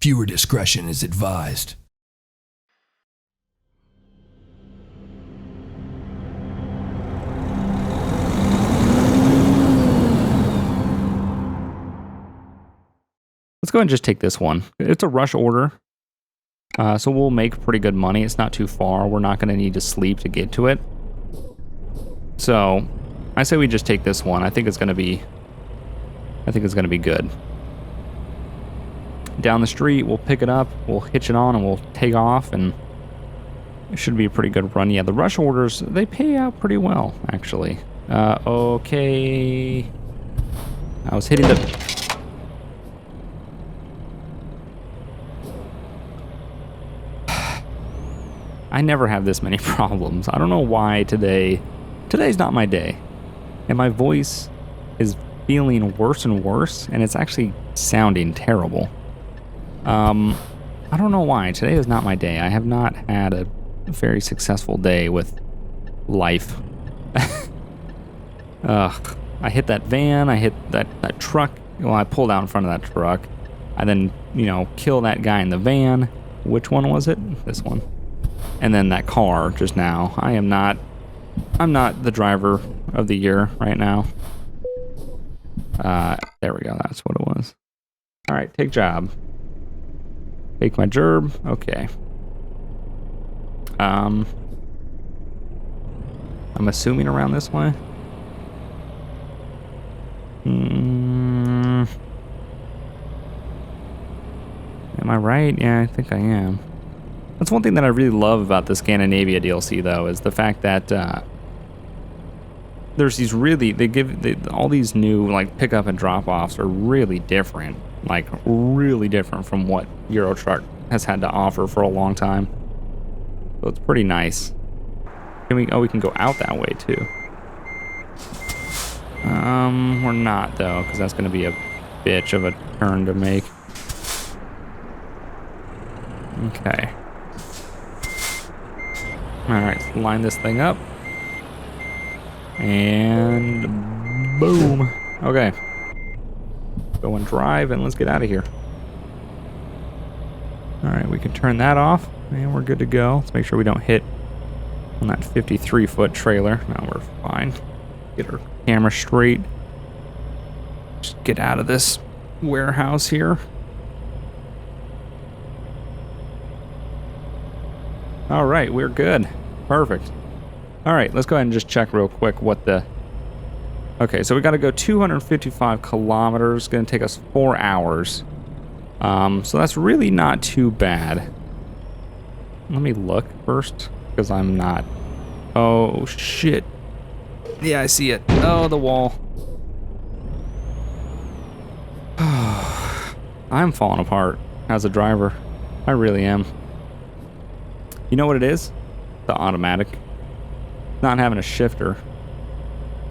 Viewer discretion is advised. Let's go ahead and just take this one. It's a rush order, so we'll make pretty good money. It's not too far. We're not going to need to sleep to get to it. So I say we just take this one. I think it's going to be good. Down the street, we'll pick it up, we'll hitch it on, and we'll take off, and it should be a pretty good run. Yeah, the rush orders, they pay out pretty well, actually. Okay. I was hitting the... I never have this many problems. I don't know why today's not my day. And my voice is feeling worse and worse, and it's actually sounding terrible. I don't know why. Today is not my day. I have not had a very successful day with life. Ugh. I hit that van, I hit that truck. Well, I pulled out in front of that truck. I then, kill that guy in the van. Which one was it? This one. And then that car just now. I'm not the driver of the year right now. There we go. That's what it was. All right, take job. Take my gerb. Okay. I'm assuming around this way. Am I right? Yeah, I think I am. That's one thing that I really love about the Scandinavia DLC, though, is the fact that there's these all these new pickup and drop offs are really different, really different from what Euro Truck has had to offer for a long time. So it's pretty nice. We can go out that way too. We're not though, because that's going to be a bitch of a turn to make. Okay. Alright, let's line this thing up. And boom. Okay. Go and drive and let's get out of here. Alright, we can turn that off and we're good to go. Let's make sure we don't hit on that 53-foot trailer. No, we're fine. Get our camera straight. Just get out of this warehouse here. All right, we're good. Perfect. All right, let's go ahead and just check real quick what the... Okay, so we got to go 255 kilometers. It's going to take us 4 hours. So that's really not too bad. Let me look first, because I'm not... Oh, shit. Yeah, I see it. Oh, the wall. I'm falling apart as a driver. I really am. You know what it is? The automatic. Not having a shifter.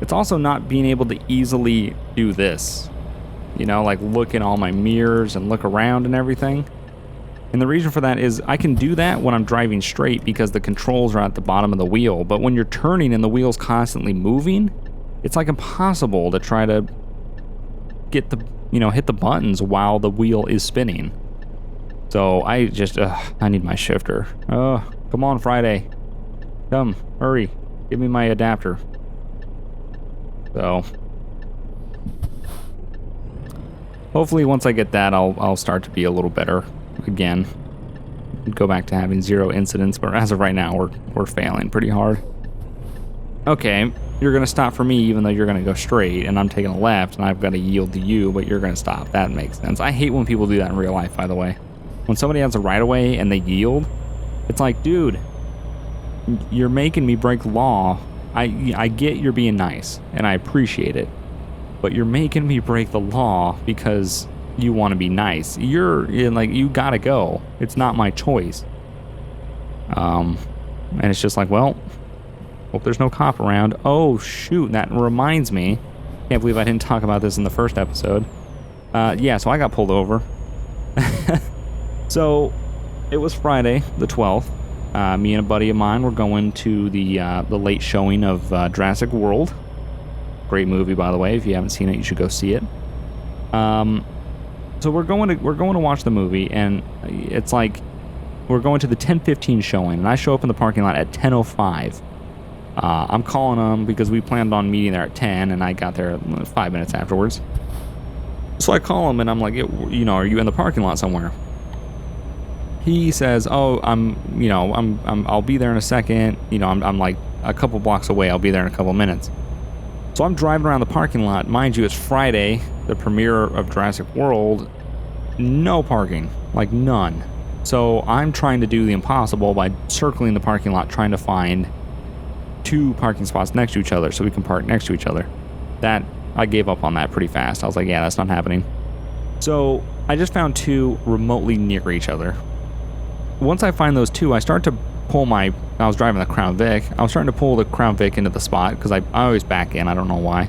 It's also not being able to easily do this. Look in all my mirrors and look around and everything. And the reason for that is I can do that when I'm driving straight because the controls are at the bottom of the wheel. But when you're turning and the wheel's constantly moving, it's impossible to try to get hit the buttons while the wheel is spinning. So I need my shifter. Oh, come on, Friday. Come, hurry. Give me my adapter. So hopefully once I get that, I'll start to be a little better again. Go back to having 0 incidents, but as of right now, we're failing pretty hard. Okay, you're gonna stop for me even though you're gonna go straight and I'm taking a left and I've got to yield to you, but you're gonna stop. That makes sense. I hate when people do that in real life, by the way. When somebody has a right of way and they yield, it's like, dude, you're making me break the law. I get you're being nice and I appreciate it, but you're making me break the law because you want to be nice. You gotta go. It's not my choice. And it's just well, hope there's no cop around. Oh shoot, that reminds me. Can't believe I didn't talk about this in the first episode. Yeah, so I got pulled over. So it was Friday the 12th. Me and a buddy of mine were going to the late showing of Jurassic World. Great movie, by the way. If you haven't seen it, you should go see it. So we're going to watch the movie, and it's like we're going to the 10:15 showing, and I show up in the parking lot at 10:05. I'm calling him because we planned on meeting there at 10, and I got there 5 minutes afterwards. So I call him, and I'm like, you know, are you in the parking lot somewhere? He says, oh, I'll be there in a second. You know, I'm like a couple blocks away. I'll be there in a couple minutes. So I'm driving around the parking lot. Mind you, it's Friday, the premiere of Jurassic World. No parking, like none. So I'm trying to do the impossible by circling the parking lot, trying to find 2 parking spots next to each other so we can park next to each other. That, I gave up on that pretty fast. I was like, yeah, that's not happening. So I just found 2 remotely near each other. Once I find those 2, I start to pull I was driving the Crown Vic. I was starting to pull the Crown Vic into the spot because I always back in. I don't know why.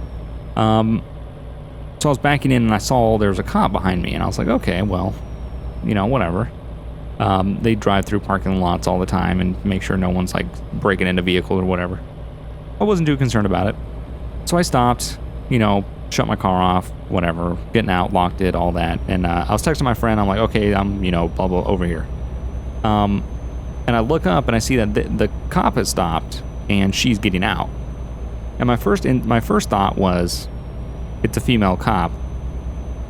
So I was backing in and I saw there was a cop behind me, and I was like, okay, well, you know, whatever. They drive through parking lots all the time and make sure no one's like breaking into vehicles or whatever. I wasn't too concerned about it. So I stopped, you know, shut my car off, whatever, getting out, locked it, all that. And I was texting my friend. I'm like, okay, I'm, you know, blah, blah, over here. And I look up and I see that the cop has stopped and she's getting out. And my first thought was, it's a female cop.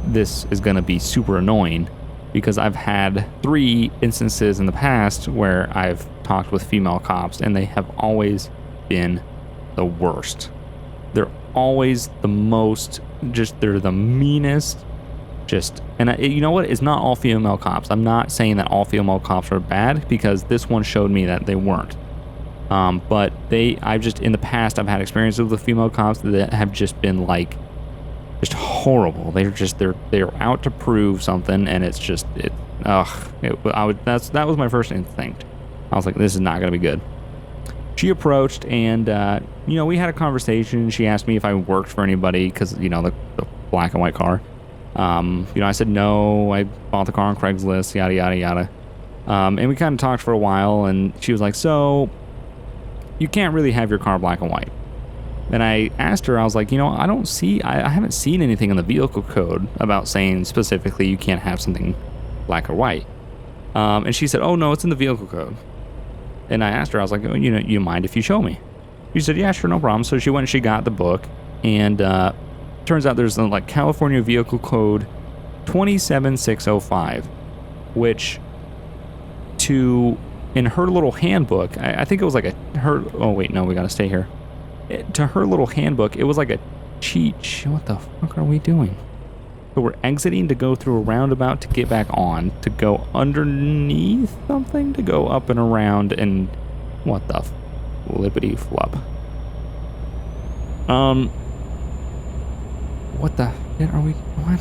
This is going to be super annoying because I've had 3 instances in the past where I've talked with female cops and they have always been the worst. They're always the most, they're the meanest. And you know what? It's not all female cops. I'm not saying that all female cops are bad because this one showed me that they weren't. But I've just, in the past, I've had experiences with female cops that have just been like, just horrible. They're out to prove something, and it's just, that was my first instinct. I was like, this is not going to be good. She approached, and, you know, we had a conversation. She asked me if I worked for anybody because, you know, the black and white car. You know, I said no, I bought the car on Craigslist, yada, yada, yada. And we kind of talked for a while, and she was like, so, you can't really have your car black and white. And I asked her, I was like, you know, I haven't seen anything in the vehicle code about saying specifically you can't have something black or white. And she said, oh, no, it's in the vehicle code. And I asked her, I was like, oh, you know, you mind if you show me? She said, yeah, sure, no problem. So she went and she got the book, and turns out there's like California Vehicle Code 27605, which in her little handbook, I think it was like oh wait, no, we gotta stay here. To her little handbook, it was like a cheat sheet. What the fuck are we doing? So we're exiting to go through a roundabout to get back on, to go underneath something, to go up and around, and what the flippity flop. What the shit are we, what?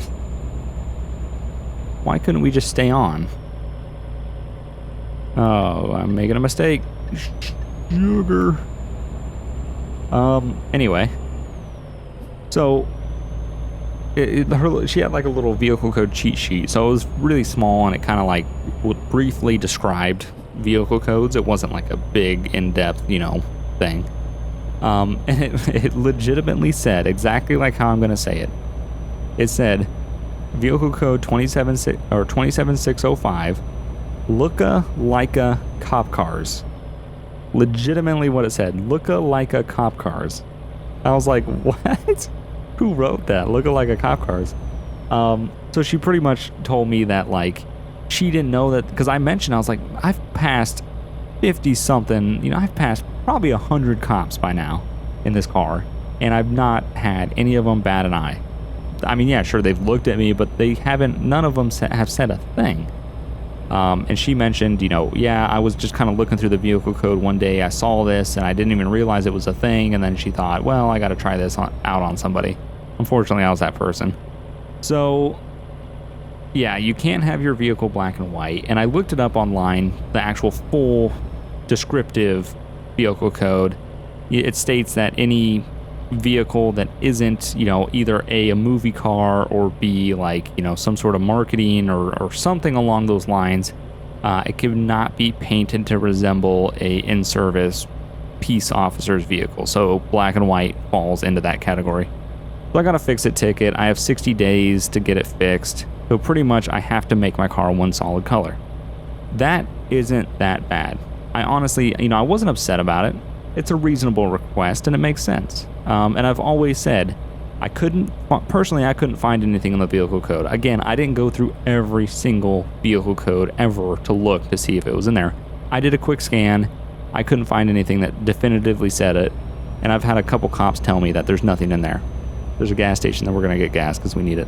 Why couldn't we just stay on? Oh, I'm making a mistake. Sugar. Anyway. So, she had like a little vehicle code cheat sheet. So it was really small and it kind of like briefly described vehicle codes. It wasn't like a big in-depth, you know, thing. And it legitimately said, exactly like how I'm going to say it. It said, vehicle code 27605, look-a-like-a cop cars. Legitimately what it said, look-a-like-a cop cars. I was like, what? Who wrote that? Look-a-like-a cop cars. So she pretty much told me that, like, she didn't know that, because I mentioned, I was like, I've passed 50-something, you know, I've passed probably 100 cops by now in this car, and I've not had any of them bat an eye. I mean, yeah, sure, they've looked at me, but they haven't, none of them have said a thing. And she mentioned, you know, yeah, I was just kind of looking through the vehicle code one day, I saw this, and I didn't even realize it was a thing, and then she thought, well, I gotta try this out on somebody. Unfortunately, I was that person. So, yeah, you can't have your vehicle black and white, and I looked it up online, the actual full descriptive vehicle code. It states that any vehicle that isn't, you know, either a movie car or B, like, you know, some sort of marketing or something along those lines, it could not be painted to resemble a in-service peace officer's vehicle. So black and white falls into that category. So I got a fix-it ticket. I have 60 days to get it fixed. So pretty much I have to make my car one solid color. That isn't that bad. I honestly, I wasn't upset about it. It's a reasonable request and it makes sense. And I've always said, I couldn't find anything in the vehicle code. Again, I didn't go through every single vehicle code ever to look to see if it was in there. I did a quick scan. I couldn't find anything that definitively said it. And I've had a couple cops tell me that there's nothing in there. There's a gas station that we're going to get gas because we need it.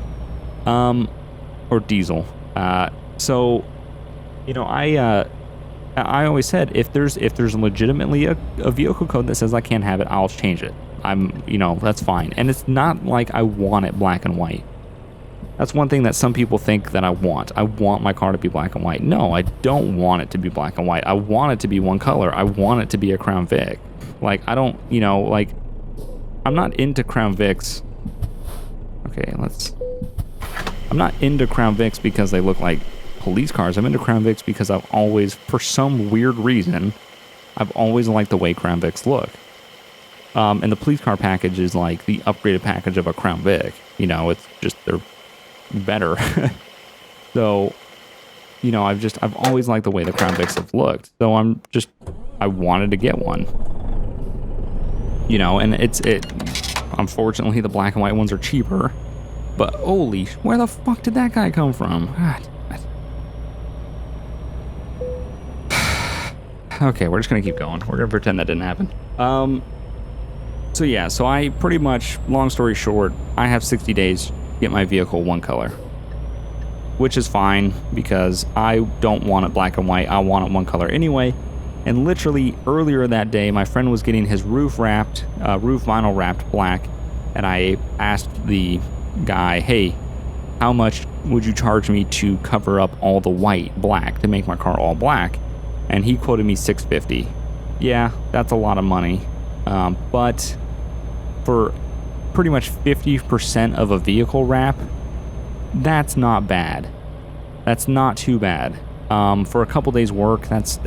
Or diesel. So, I always said if there's legitimately a vehicle code that says I can't have it, I'll change it. That's fine. And it's not like I want it black and white. That's one thing that some people think that I want. I want my car to be black and white. No, I don't want it to be black and white. I want it to be one color. I want it to be a Crown Vic. Like, I don't, I'm not into Crown Vics. Okay, I'm not into Crown Vics because they look like police cars. I'm into Crown Vics because I've always, for some weird reason, I've always liked the way Crown Vics look. And the police car package is like the upgraded package of a Crown Vic. It's just, they're better. So, I've always liked the way the Crown Vics have looked. So I wanted to get one. And unfortunately the black and white ones are cheaper. But holy, where the fuck did that guy come from? God. Okay, we're just gonna keep going. We're gonna pretend that didn't happen. So I pretty much, long story short, I have 60 days to get my vehicle one color. Which is fine, because I don't want it black and white, I want it one color anyway. And literally, earlier that day, my friend was getting his roof vinyl wrapped black, and I asked the guy, hey, how much would you charge me to cover up all the white black, to make my car all black? And he quoted me $650. Yeah, that's a lot of money. But for pretty much 50% of a vehicle wrap, that's not bad. That's not too bad. For a couple days work, that's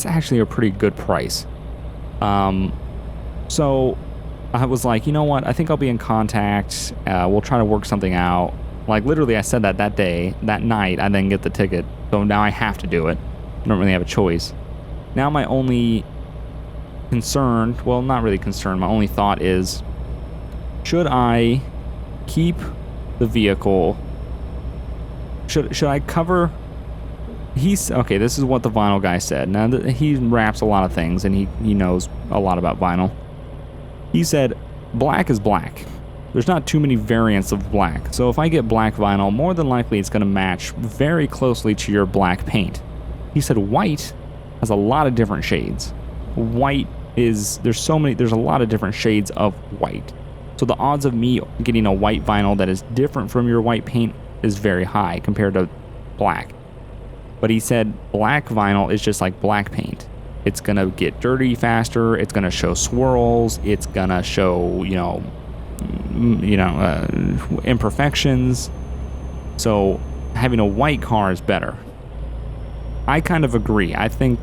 actually a pretty good price. So I was like, you know what? I think I'll be in contact. We'll try to work something out. Like, literally, I said that night, I didn't get the ticket. So now I have to do it. I don't really have a choice. Now my only concern, well, not really concern, my only thought is, should I keep the vehicle? Should I cover? Okay, this is what the vinyl guy said. Now, he wraps a lot of things, and he knows a lot about vinyl. He said, black is black. There's not too many variants of black. So if I get black vinyl, more than likely it's going to match very closely to your black paint. He said white has a lot of different shades. There's a lot of different shades of white. So the odds of me getting a white vinyl that is different from your white paint is very high compared to black. But he said black vinyl is just like black paint. It's going to get dirty faster. It's going to show swirls. It's going to show, imperfections. So having a white car is better. I kind of agree. I think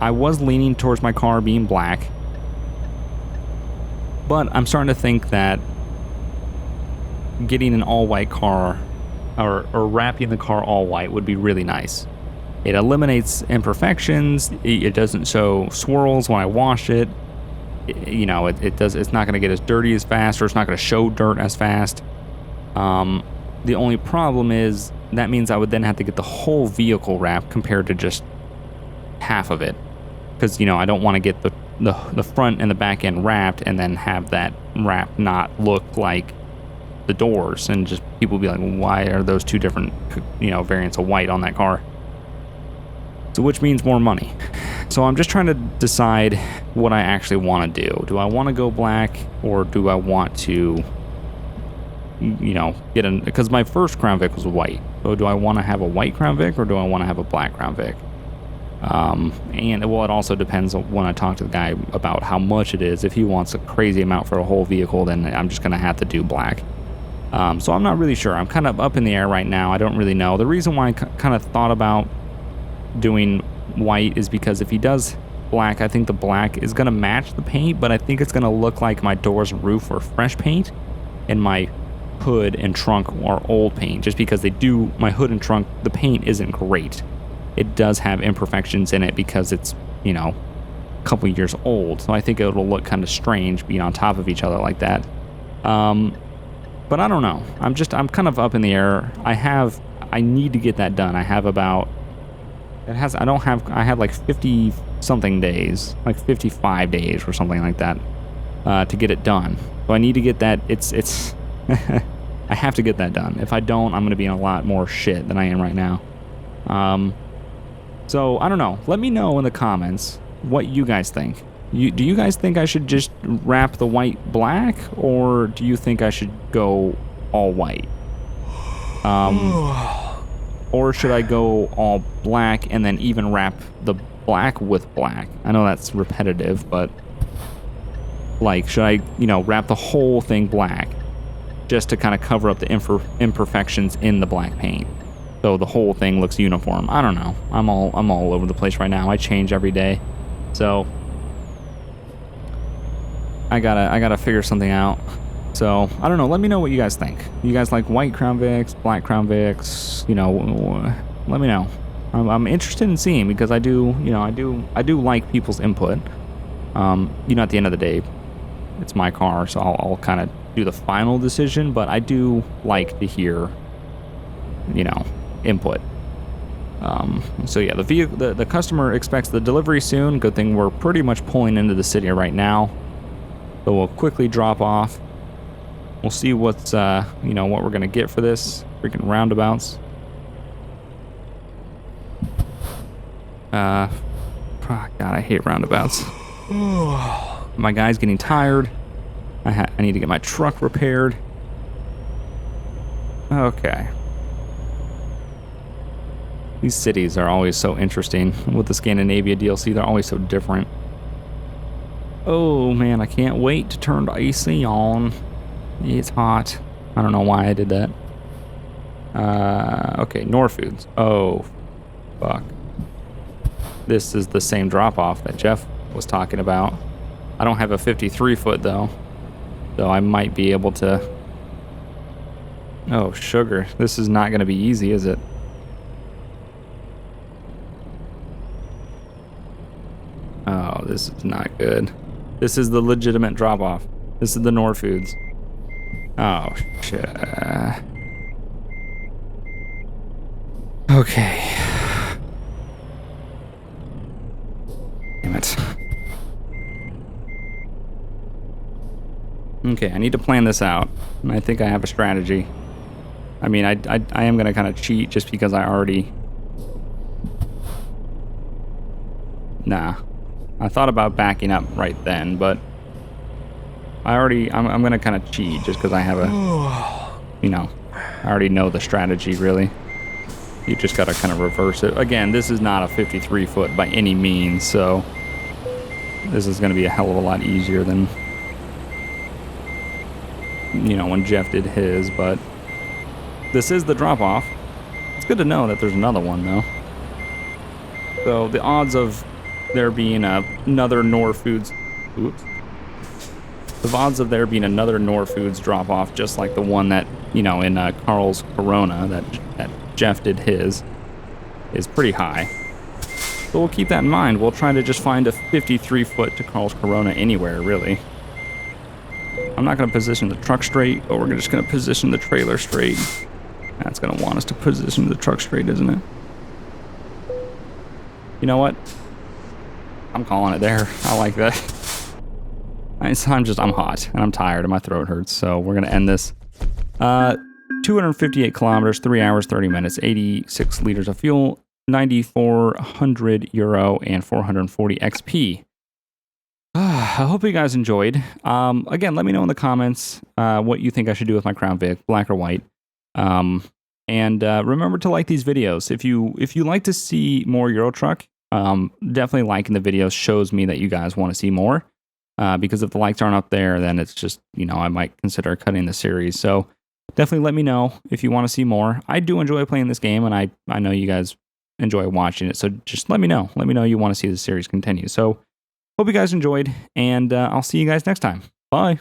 I was leaning towards my car being black, but I'm starting to think that getting an all-white car or wrapping the car all white would be really nice. It eliminates imperfections. It doesn't show swirls when I wash it. It's not going to get as dirty as fast, or it's not going to show dirt as fast. The only problem is that means I would then have to get the whole vehicle wrapped compared to just half of it, because I don't want to get the front and the back end wrapped and then have that wrap not look like the doors, and just people be like, why are those two different variants of white on that car? So which means more money. So I'm just trying to decide what I actually want to do. Do I want to go black, or do I want to because my first Crown Vic was white. So do I want to have a white Crown Vic, or do I want to have a black Crown Vic? It also depends on when I talk to the guy about how much it is. If he wants a crazy amount for a whole vehicle, then I'm just going to have to do black. So I'm not really sure. I'm kind of up in the air right now. I don't really know. The reason why I kind of thought about doing white is because if he does black, I think the black is going to match the paint, but I think it's going to look like my doors and roof were fresh paint, and my hood and trunk are old paint, just because my hood and trunk, the paint isn't great. It does have imperfections in it because it's, a couple years old. So I think it'll look kind of strange being on top of each other like that. But I don't know. I'm kind of up in the air. I need to get that done. I had like 50 something days, like 55 days or something like that, to get it done. So I need to get that. It's I have to get that done. If I don't, I'm going to be in a lot more shit than I am right now. So I don't know. Let me know in the comments what you guys think. Do you guys think I should just wrap the white black, or do you think I should go all white? Or should I go all black and then even wrap the black with black? I know that's repetitive, but like, should I, wrap the whole thing black just to kind of cover up the imperfections in the black paint, so the whole thing looks uniform? I don't know. I'm all over the place right now. I change every day, so I gotta figure something out. So I don't know. Let me know what you guys think. You guys like white Crown Vics, black Crown Vics? Let me know. I'm interested in seeing, because I do like people's input. At the end of the day, it's my car, so I'll kind of do the final decision. But I do like to hear, input. So yeah, the customer expects the delivery soon. Good thing we're pretty much pulling into the city right now. So we'll quickly drop off. We'll see what's, what we're gonna get for this freaking roundabouts. God, I hate roundabouts. My guy's getting tired. I need to get my truck repaired. Okay. These cities are always so interesting. With the Scandinavia DLC, they're always so different. Oh man, I can't wait to turn the AC on. It's hot. I don't know why I did that. Okay, Norfoods. Oh, fuck. This is the same drop-off that Jeff was talking about. I don't have a 53 foot though, so I might be able to... Oh, sugar. This is not going to be easy, is it? Oh, this is not good. This is the legitimate drop-off. This is the Norfoods. Oh, shit. Okay. Damn it. Okay, I need to plan this out, and I think I have a strategy. I mean, I am going to kind of cheat just because I already... Nah. I thought about backing up right then, but I'm going to kind of cheat just because I have a, I already know the strategy, really. You just got to kind of reverse it. Again, this is not a 53 foot by any means, so this is going to be a hell of a lot easier than, when Jeff did his, but this is the drop-off. It's good to know that there's another one, though. So the odds of there being another Norfoods... Oops. The odds of there being another Norfoods drop-off, just like the one that, in Carl's Corona, that Jeff did his, is pretty high. So we'll keep that in mind. We'll try to just find a 53 foot to Carl's Corona anywhere, really. I'm not going to position the truck straight, but we're just going to position the trailer straight. That's going to want us to position the truck straight, isn't it? You know what? I'm calling it there. I like that. I'm hot and I'm tired and my throat hurts, so we're gonna end this. 258 kilometers, 3 hours, 30 minutes, 86 liters of fuel, 9,400 euro, and 440 XP. I hope you guys enjoyed. Again, let me know in the comments what you think I should do with my Crown Vic, black or white. And remember to like these videos. If you like to see more Euro Truck, definitely liking the videos shows me that you guys want to see more. Because if the likes aren't up there, then it's just, I might consider cutting the series. So definitely let me know if you want to see more. I do enjoy playing this game, and I know you guys enjoy watching it. So just let me know. Let me know you want to see the series continue. So hope you guys enjoyed, and I'll see you guys next time. Bye.